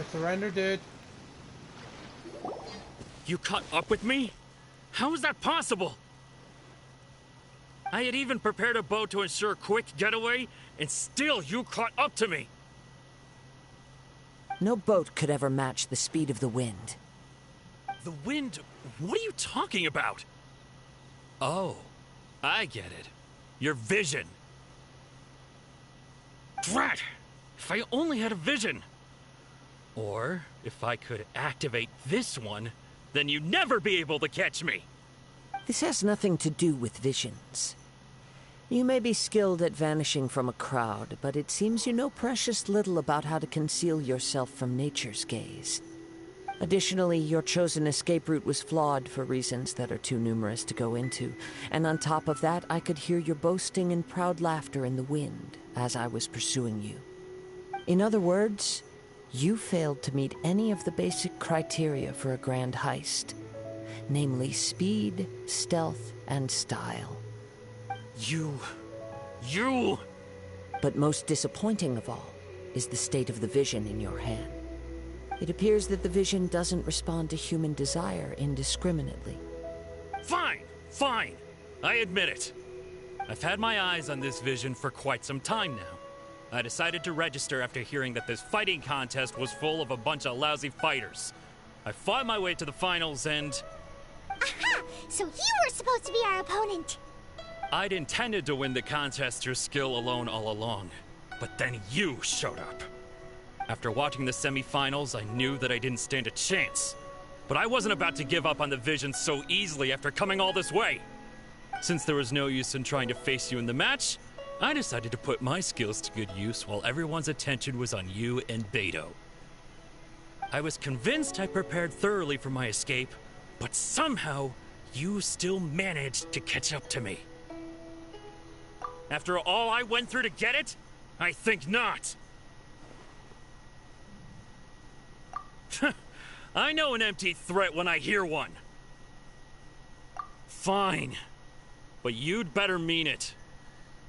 I surrender, dude. You caught up with me? How is that possible? I had even prepared a boat to ensure a quick getaway, and still you caught up to me! No boat could ever match the speed of the wind. The wind? What are you talking about? Oh, I get it. Your vision. Drat! If I only had a vision! Or, if I could activate this one, then you'd never be able to catch me! This has nothing to do with visions. You may be skilled at vanishing from a crowd, but it seems you know precious little about how to conceal yourself from nature's gaze. Additionally, your chosen escape route was flawed for reasons that are too numerous to go into, and on top of that, I could hear your boasting and proud laughter in the wind as I was pursuing you. In other words, you failed to meet any of the basic criteria for a grand heist, namely speed, stealth, and style. You... But most disappointing of all is the state of the vision in your hand. It appears that the vision doesn't respond to human desire indiscriminately. Fine, fine. I admit it. I've had my eyes on this vision for quite some time now. I decided to register after hearing that this fighting contest was full of a bunch of lousy fighters. I fought my way to the finals and... Aha! So you were supposed to be our opponent! I'd intended to win the contest through skill alone all along, but then you showed up. After watching the semi-finals, I knew that I didn't stand a chance. But I wasn't about to give up on the vision so easily after coming all this way. Since there was no use in trying to face you in the match, I decided to put my skills to good use while everyone's attention was on you and Beto. I was convinced I prepared thoroughly for my escape, but somehow, you still managed to catch up to me. After all I went through to get it? I think not. I know an empty threat when I hear one. Fine. But you'd better mean it.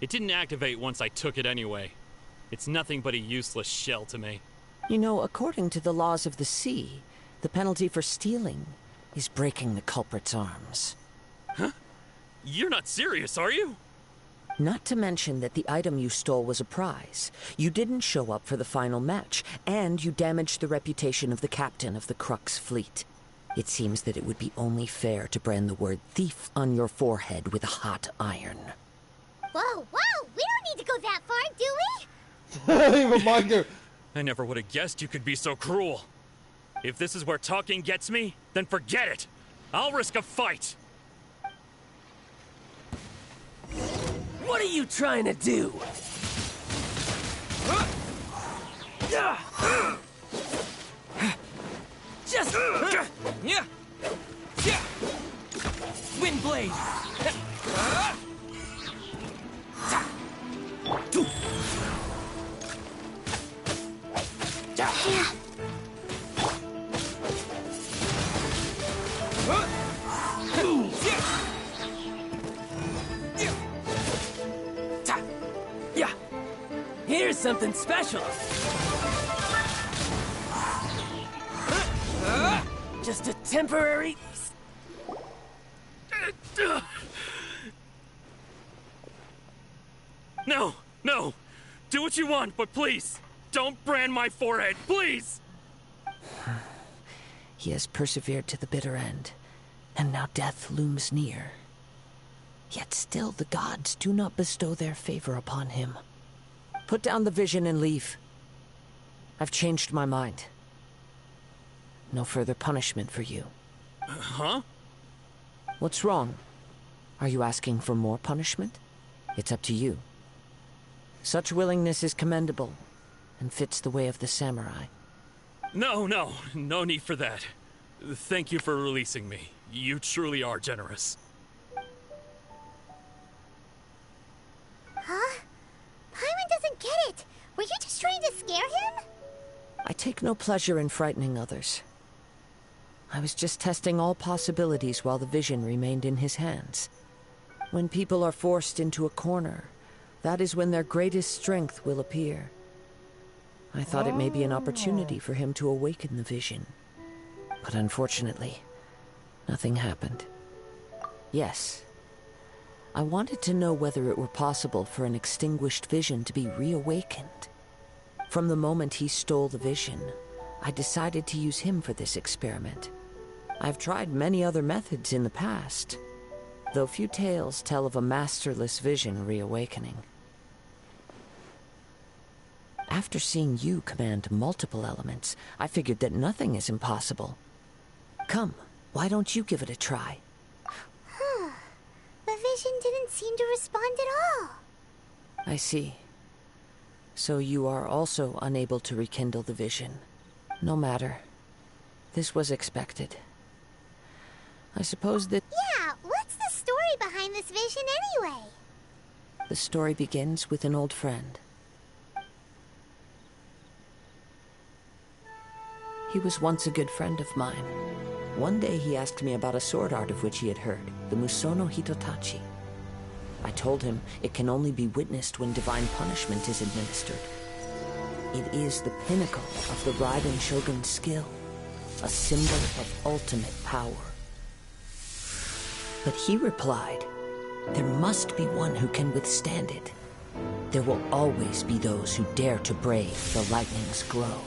It didn't activate once I took it anyway. It's nothing but a useless shell to me. You know, according to the laws of the sea, the penalty for stealing is breaking the culprit's arms. Huh? You're not serious, are you? Not to mention that the item you stole was a prize. You didn't show up for the final match, and you damaged the reputation of the captain of the Crux fleet. It seems that it would be only fair to brand the word thief on your forehead with a hot iron. Whoa, whoa! We don't need to go that far, do we? Reminder. I never would have guessed you could be so cruel. If this is where talking gets me, then forget it. I'll risk a fight. What are you trying to do? Just... Yeah. Wind blade. Here's something special. Just a temporary... No, no. Do what you want, but please, don't brand my forehead, please! He has persevered to the bitter end, and now death looms near. Yet still the gods do not bestow their favor upon him. Put down the vision and leave. I've changed my mind. No further punishment for you. Huh? What's wrong? Are you asking for more punishment? It's up to you. Such willingness is commendable, and fits the way of the samurai. No need for that. Thank you for releasing me. You truly are generous. Huh? Paimon doesn't get it. Were you just trying to scare him? I take no pleasure in frightening others. I was just testing all possibilities while the vision remained in his hands. When people are forced into a corner, that is when their greatest strength will appear. I thought it may be an opportunity for him to awaken the vision. But unfortunately, nothing happened. Yes, I wanted to know whether it were possible for an extinguished vision to be reawakened. From the moment he stole the vision, I decided to use him for this experiment. I've tried many other methods in the past, though few tales tell of a masterless vision reawakening. After seeing you command multiple elements, I figured that nothing is impossible. Come, why don't you give it a try? The vision didn't seem to respond at all. I see. So you are also unable to rekindle the vision. No matter. This was expected. I suppose that... Yeah, what's the story behind this vision anyway? The story begins with an old friend. He was once a good friend of mine. One day he asked me about a sword art of which he had heard, the Musono Hitotachi. I told him it can only be witnessed when divine punishment is administered. It is the pinnacle of the Raiden Shogun's skill, a symbol of ultimate power. But he replied, there must be one who can withstand it. There will always be those who dare to brave the lightning's glow.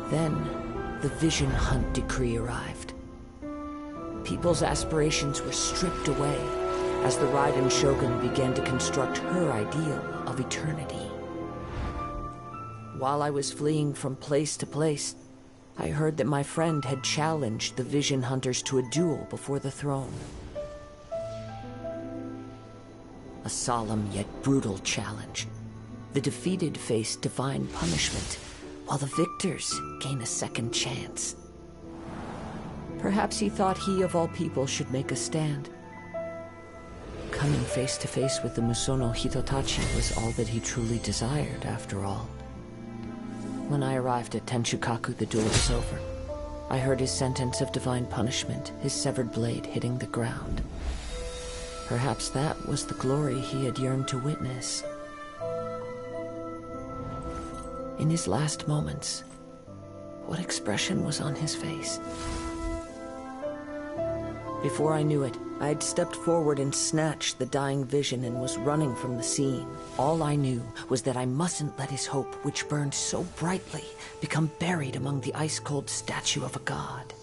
Then, the Vision Hunt decree arrived. People's aspirations were stripped away as the Raiden Shogun began to construct her ideal of eternity. While I was fleeing from place to place, I heard that my friend had challenged the Vision Hunters to a duel before the throne. A solemn yet brutal challenge. The defeated face divine punishment, while the victors gain a second chance. Perhaps he thought he of all people should make a stand. Coming face to face with the Musono Hitotachi was all that he truly desired, after all. When I arrived at Tenshukaku, the duel was over. I heard his sentence of divine punishment, his severed blade hitting the ground. Perhaps that was the glory he had yearned to witness. In his last moments, what expression was on his face? Before I knew it, I had stepped forward and snatched the dying vision and was running from the scene. All I knew was that I mustn't let his hope, which burned so brightly, become buried among the ice-cold statue of a god.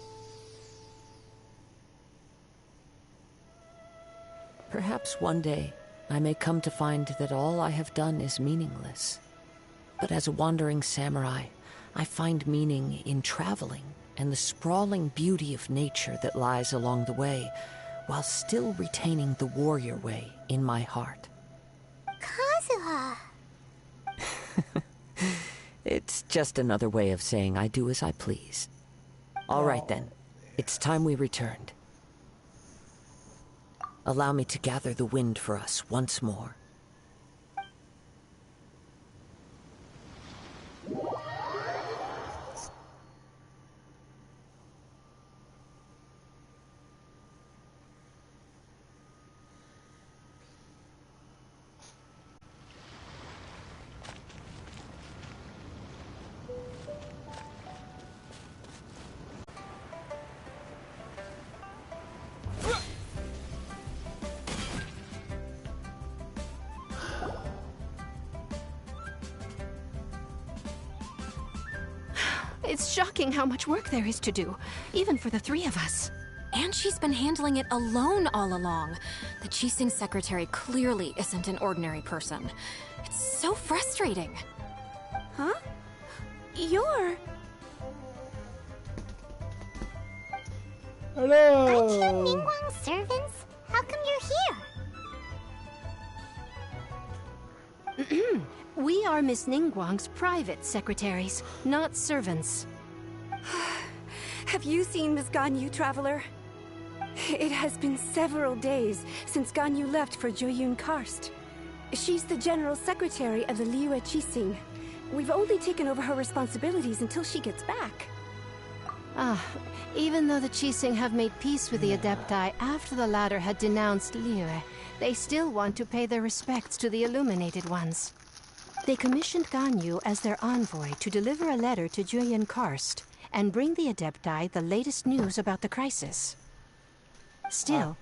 Perhaps one day, I may come to find that all I have done is meaningless. But as a wandering samurai, I find meaning in traveling and the sprawling beauty of nature that lies along the way, while still retaining the warrior way in my heart. Kazuha! It's just another way of saying I do as I please. All right then, it's time we returned. Allow me to gather the wind for us once more. It's shocking how much work there is to do, even for the three of us. And she's been handling it alone all along. The Qixing secretary clearly isn't an ordinary person. It's so frustrating. Huh? You're... Aren't you Ningguang's servants? How come you're here? We are Miss Ningguang's private secretaries, not servants. Have you seen Miss Ganyu, Traveler? It has been several days since Ganyu left for Joyun Karst. She's the General Secretary of the Liyue Qixing. We've only taken over her responsibilities until she gets back. Even though the Qixing have made peace with the Adepti after the latter had denounced Liyue, they still want to pay their respects to the Illuminated Ones. They commissioned Ganyu as their envoy to deliver a letter to Julian Karst and bring the Adepti the latest news about the crisis. Still,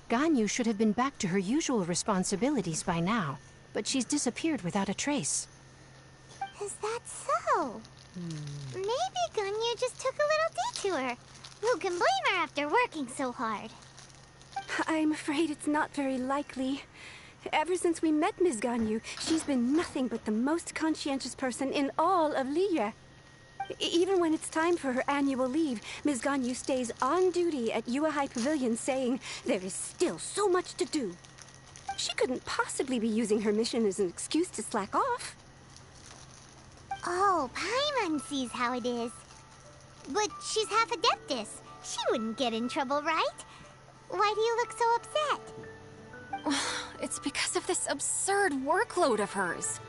Ganyu should have been back to her usual responsibilities by now, but she's disappeared without a trace. Is that so? Maybe Ganyu just took a little detour. Who can blame her after working so hard? I'm afraid it's not very likely. Ever since we met Ms. Ganyu, she's been nothing but the most conscientious person in all of Liyue. Even when it's time for her annual leave, Ms. Ganyu stays on duty at Yue High Pavilion saying there is still so much to do. She couldn't possibly be using her mission as an excuse to slack off. Oh, Paimon sees how it is. But she's half Adeptus. She wouldn't get in trouble, right? Why do you look so upset? It's because of this absurd workload of hers.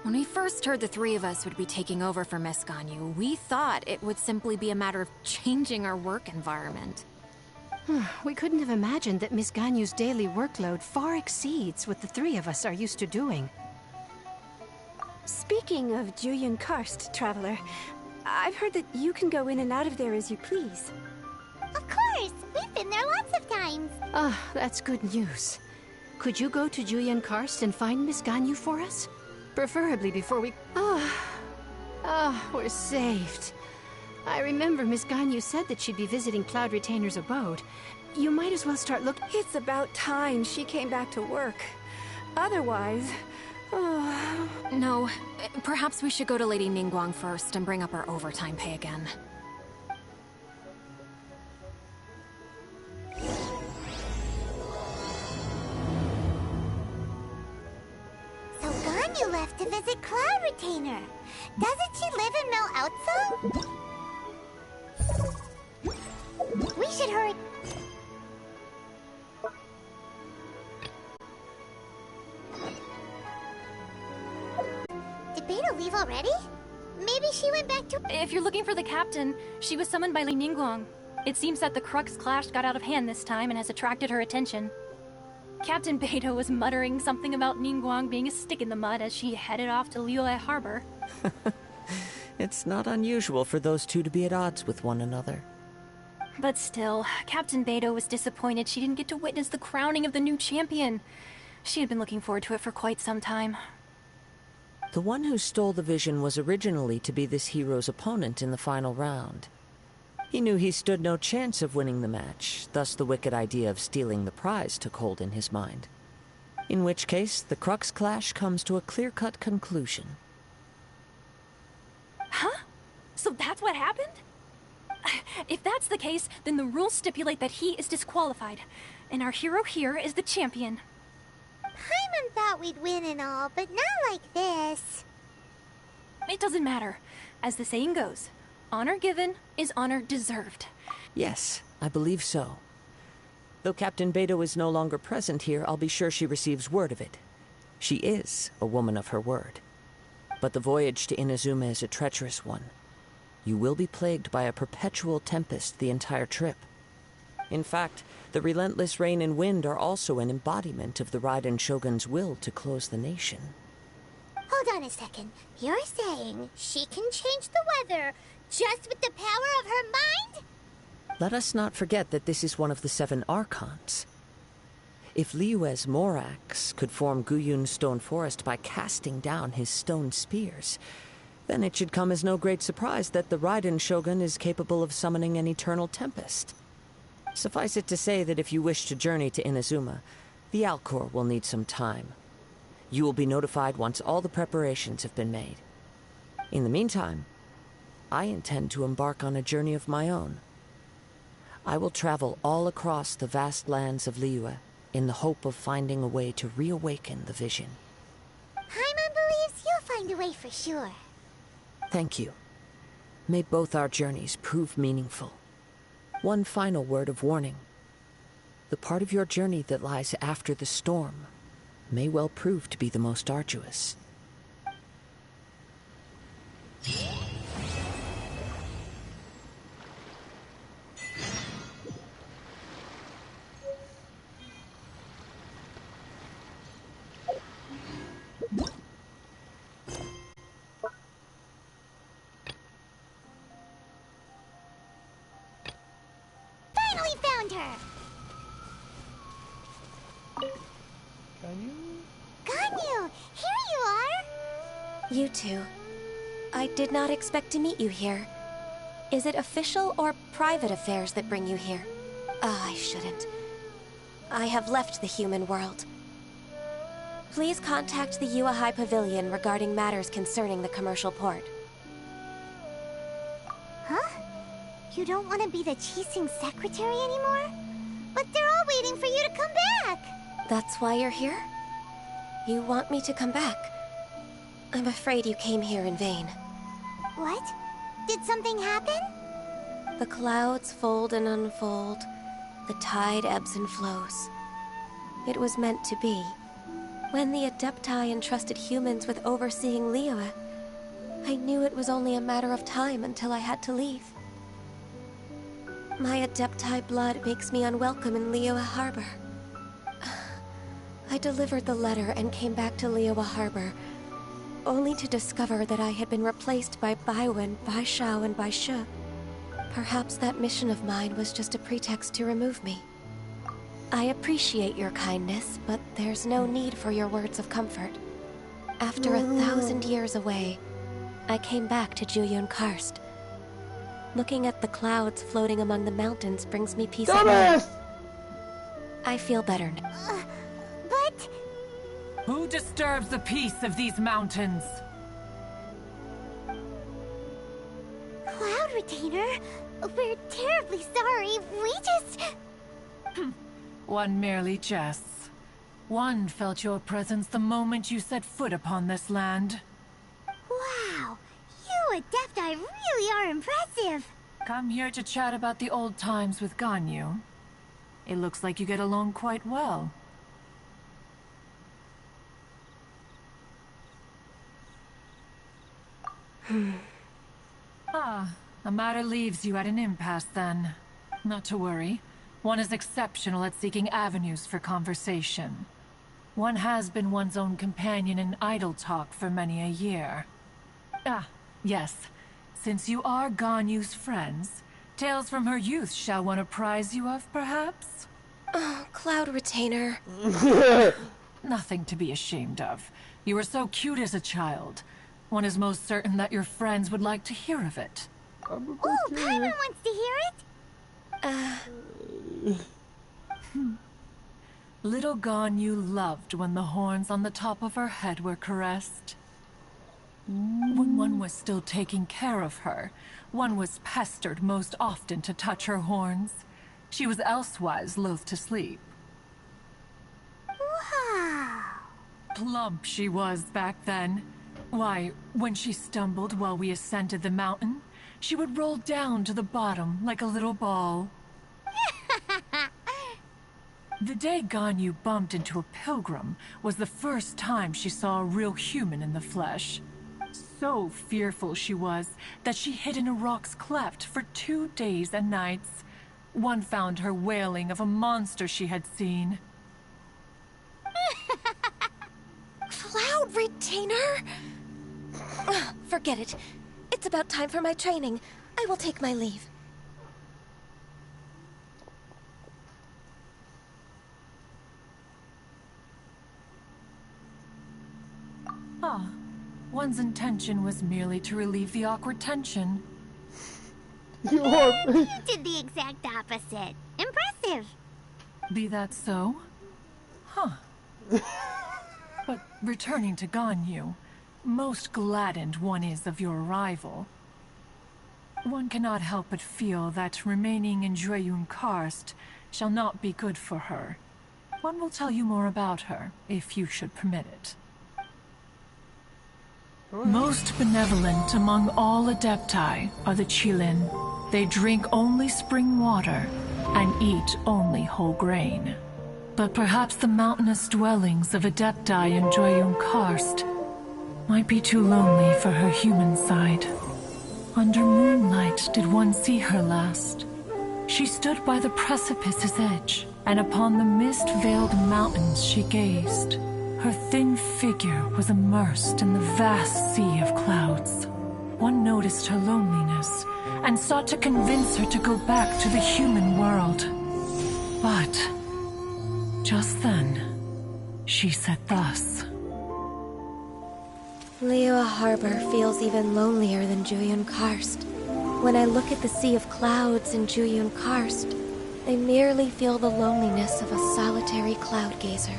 When we first heard the three of us would be taking over for Miss Ganyu, we thought it would simply be a matter of changing our work environment. We couldn't have imagined that Miss Ganyu's daily workload far exceeds what the three of us are used to doing. Speaking of Julian Karst, Traveler, I've heard that you can go in and out of there as you please. Of course! We've been there lots of times. Ah, that's good news. Could you go to Julian Karst and find Miss Ganyu for us? Preferably before we... we're saved. I remember Miss Ganyu said that she'd be visiting Cloud Retainer's abode. You might as well start looking... It's about time she came back to work. Otherwise... No, perhaps we should go to Lady Ningguang first and bring up our overtime pay again. So Ganyu left to visit Cloud Retainer. Doesn't she live in Mel Outso? We should hurry. Did Beta leave already? Maybe she went back to... If you're looking for the captain, she was summoned by Li Ningguang. It seems that the Crux clash got out of hand this time and has attracted her attention. Captain Beidou was muttering something about Ningguang being a stick in the mud as she headed off to Liyue Harbor. It's not unusual for those two to be at odds with one another. But still, Captain Beidou was disappointed she didn't get to witness the crowning of the new champion. She had been looking forward to it for quite some time. The one who stole the vision was originally to be this hero's opponent in the final round. He knew he stood no chance of winning the match, thus the wicked idea of stealing the prize took hold in his mind. In which case, the Crux clash comes to a clear-cut conclusion. Huh? So that's what happened? If that's the case, then the rules stipulate that he is disqualified, and our hero here is the champion. Paimon thought we'd win and all, but not like this. It doesn't matter. As the saying goes, honor given is honor deserved. Yes, I believe so. Though Captain Beidou is no longer present here, I'll be sure she receives word of it. She is a woman of her word. But the voyage to Inazuma is a treacherous one. You will be plagued by a perpetual tempest the entire trip. In fact, the relentless rain and wind are also an embodiment of the Raiden Shogun's will to close the nation. Hold on a second. You're saying she can change the weather just with the power of her mind? Let us not forget that this is one of the 7 Archons. If Liyue's Morax could form Guyun's stone forest by casting down his stone spears, then it should come as no great surprise that the Raiden Shogun is capable of summoning an eternal tempest. Suffice it to say that if you wish to journey to Inazuma, the Alcor will need some time. You will be notified once all the preparations have been made. In the meantime, I intend to embark on a journey of my own. I will travel all across the vast lands of Liyue in the hope of finding a way to reawaken the vision. Paimon believes you'll find a way for sure. Thank you. May both our journeys prove meaningful. One final word of warning. The part of your journey that lies after the storm may well prove to be the most arduous. find her! Ganyu! Here you are! You two. I did not expect to meet you here. Is it official or private affairs that bring you here? I shouldn't. I have left the human world. Please contact the Yua High Pavilion regarding matters concerning the commercial port. Huh? You don't want to be the Qixing secretary anymore? But they're all waiting for you to come back! That's why you're here? You want me to come back? I'm afraid you came here in vain. What? Did something happen? The clouds fold and unfold. The tide ebbs and flows. It was meant to be. When the Adepti entrusted humans with overseeing Liyue, I knew it was only a matter of time until I had to leave. My Adepti blood makes me unwelcome in Liyue Harbor. I delivered the letter and came back to Liyue Harbor, only to discover that I had been replaced by Baiwen, Baishao, and Baishu. Perhaps that mission of mine was just a pretext to remove me. I appreciate your kindness, but there's no need for your words of comfort. After 1,000 years away, I came back to Jueyun Karst. Looking at the clouds floating among the mountains brings me peace of mind. I feel better now. But... Who disturbs the peace of these mountains? Cloud Retainer, we're terribly sorry. We just... One merely jests. One felt your presence the moment you set foot upon this land. Wow, you Adepti really are impressive. Come here to chat about the old times with Ganyu. It looks like you get along quite well. A matter leaves you at an impasse then. Not to worry. One is exceptional at seeking avenues for conversation. One has been one's own companion in idle talk for many a year. Yes. Since you are Ganyu's friends, tales from her youth shall one apprise you of, perhaps? Oh, Cloud Retainer. Nothing to be ashamed of. You were so cute as a child. One is most certain that your friends would like to hear of it. Oh, Paimon wants to hear it! Little Ganyu loved when the horns on the top of her head were caressed. When one was still taking care of her, one was pestered most often to touch her horns. She was elsewise loath to sleep. Wow! Plump she was back then. Why, when she stumbled while we ascended the mountain, she would roll down to the bottom like a little ball. The day Ganyu bumped into a pilgrim was the first time she saw a real human in the flesh. So fearful she was that she hid in a rock's cleft for 2 days and nights. One found her wailing of a monster she had seen. Cloud Retainer? Forget it. It's about time for my training. I will take my leave. One's intention was merely to relieve the awkward tension. You did the exact opposite. Impressive. Be that so? But returning to Ganyu, most gladdened one is of your arrival. One cannot help but feel that remaining in Jueyun Karst shall not be good for her. One will tell you more about her, if you should permit it. Most benevolent among all Adepti are the Qilin. They drink only spring water and eat only whole grain. But perhaps the mountainous dwellings of Adepti in Jueyun Karst might be too lonely for her human side. Under moonlight did one see her last. She stood by the precipice's edge, and upon the mist-veiled mountains she gazed. Her thin figure was immersed in the vast sea of clouds. One noticed her loneliness, and sought to convince her to go back to the human world. But just then, she said thus. Liyue Harbor feels even lonelier than Jueyun Karst. When I look at the sea of clouds in Jueyun Karst, I merely feel the loneliness of a solitary cloud gazer.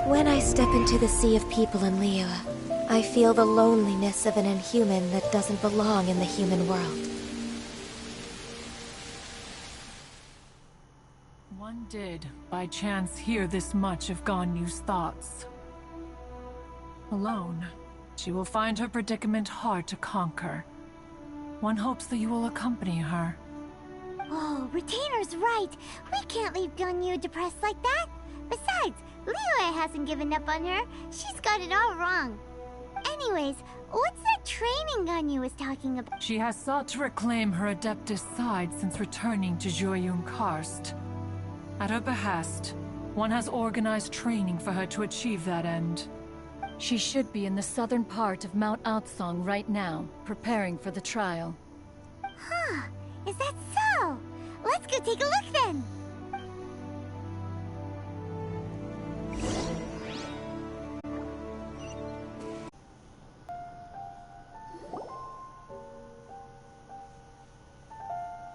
When I step into the sea of people in Liyue, I feel the loneliness of an inhuman that doesn't belong in the human world. One did, by chance, hear this much of Ganyu's thoughts. Alone, she will find her predicament hard to conquer. One hopes that you will accompany her. Oh, Retainer's right. We can't leave Ganyu depressed like that. Besides, Liyue hasn't given up on her. She's got it all wrong. Anyways, what's that training Ganyu was talking about? She has sought to reclaim her Adeptus side since returning to Jueyun Karst. At her behest, one has organized training for her to achieve that end. She should be in the southern part of Mount Aotsong right now, preparing for the trial. Huh, is that so? Let's go take a look then!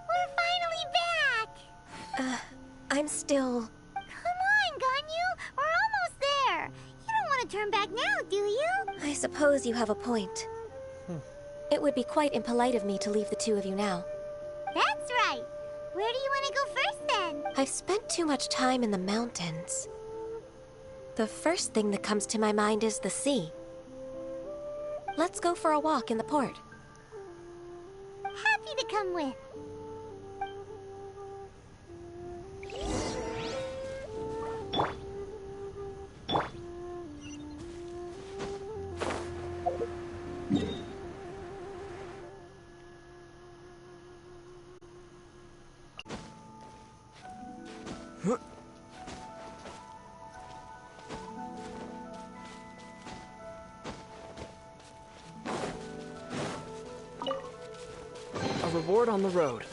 We're finally back! I'm still... Come on, Ganyu! We're almost there! You don't want to turn back now, do you? I suppose you have a point. It would be quite impolite of me to leave the two of you now. That's right! Where do you want to go first, then? I've spent too much time in the mountains. The first thing that comes to my mind is the sea. Let's go for a walk in the port. Happy to come with. A reward on the road.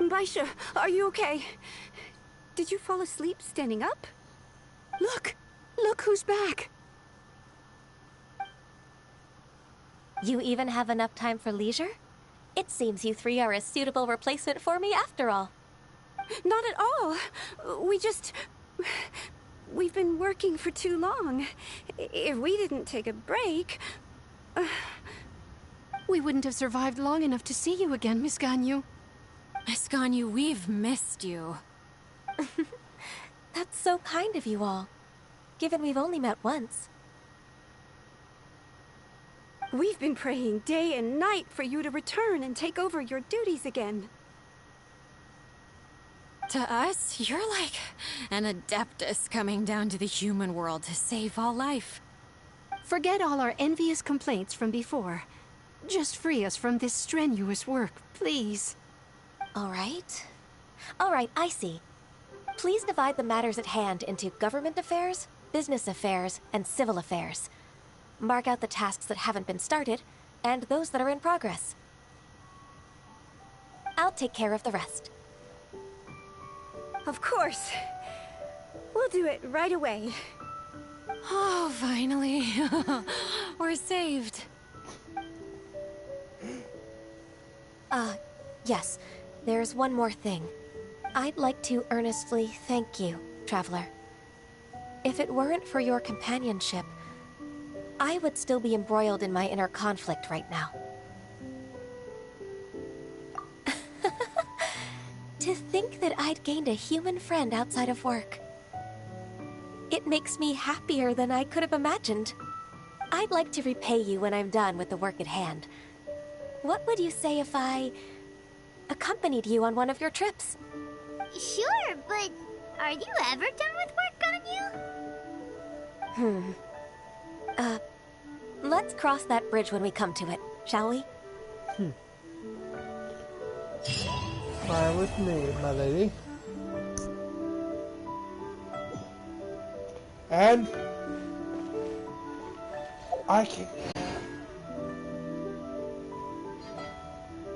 Baisha, are you okay? Did you fall asleep standing up? Look! Look who's back! You even have enough time for leisure? It seems you three are a suitable replacement for me after all. Not at all. We've been working for too long. If we didn't take a break... We wouldn't have survived long enough to see you again, Miss Ganyu. Miss Ganyu, we've missed you. That's so kind of you all, given we've only met once. We've been praying day and night for you to return and take over your duties again. To us, you're like an Adeptus coming down to the human world to save all life. Forget all our envious complaints from before. Just free us from this strenuous work, please. All right, I see. Please divide the matters at hand into government affairs, business affairs, and civil affairs. Mark out the tasks that haven't been started, and those that are in progress. I'll take care of the rest. Of course. We'll do it right away. Oh, finally. We're saved. Yes. There's one more thing. I'd like to earnestly thank you, Traveler. If it weren't for your companionship, I would still be embroiled in my inner conflict right now. To think that I'd gained a human friend outside of work. It makes me happier than I could have imagined. I'd like to repay you when I'm done with the work at hand. What would you say if I accompanied you on one of your trips? Sure, but are you ever done with work, Ganyu? Let's cross that bridge when we come to it, shall we? Fine with me, my lady. And I can